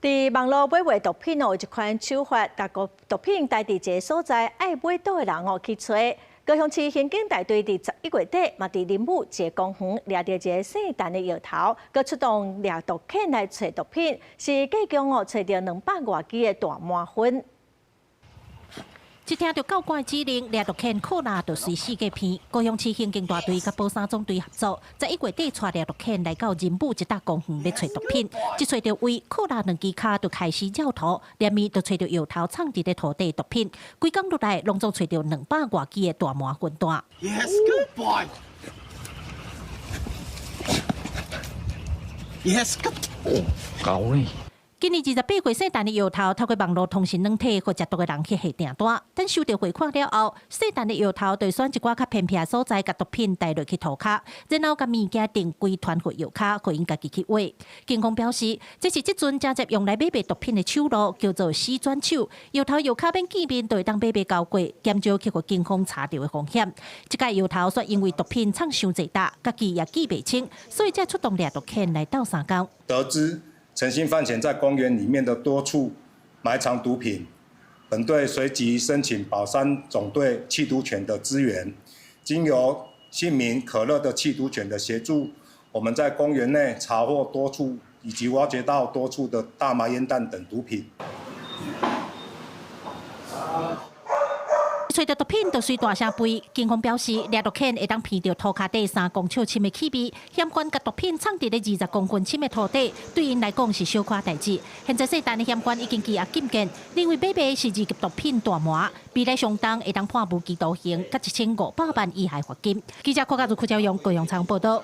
伫网络买卖毒品有一款手法，甲个毒品带伫一个所在，爱买到的人去找。高雄市刑警大队伫11月底，嘛伫林武一个公园掠到一个姓陈的摇头，佮出动掠毒犬来找毒品，是计共找到200多支的大麻粉。一听到教官指令，掠毒犬扣拿就随世界片。高雄市刑警大队甲保三总队合作，在1月底带掠毒犬来到仁武一笪公园咧找毒品。一找到位，扣拿2支脚就开始绕土，连面就找到摇头藏伫咧土地毒品。规工落来，拢总找到200多支的大麻粉弹。Yes, good boy. Yes, good. 搞呢？今年28岁姓陈的摇头，透过网络通讯软体和接毒的人去下订单，等收到汇款了后，姓陈的摇头就选一寡较偏僻的所在，甲毒品带落去涂骹，然后甲物件定规团伙摇骹，互因家己去挖。警方表示，这是即阵正接用来买卖毒品的手路，叫做洗转手。摇头摇骹免见面，就会当买卖交过，减少去互警方查到的风险。这个摇头说，因为毒品藏伤济大，家己也记袂清，所以才出动掠毒犬来斗三工。得知陈姓犯嫌在公园里面的多处埋藏毒品，本队随即申请宝山总队缉毒犬的支援，经由姓名可乐的缉毒犬的协助，我们在公园内查获多处以及挖掘到多处的大麻烟弹等毒品。找到毒品就随大声飞，警方表示，掠毒犬会当闻到涂骹底3公尺深的气味，嫌犯甲毒品藏伫咧20公分深的土地，对因来讲是小可代志。现在姓陈的嫌犯已经羁押禁见，认为买卖是2级毒品大麻，未来相当会当判无期徒刑，甲1500万以下罚金。记者柯家如邱朝阳高雄采访报道。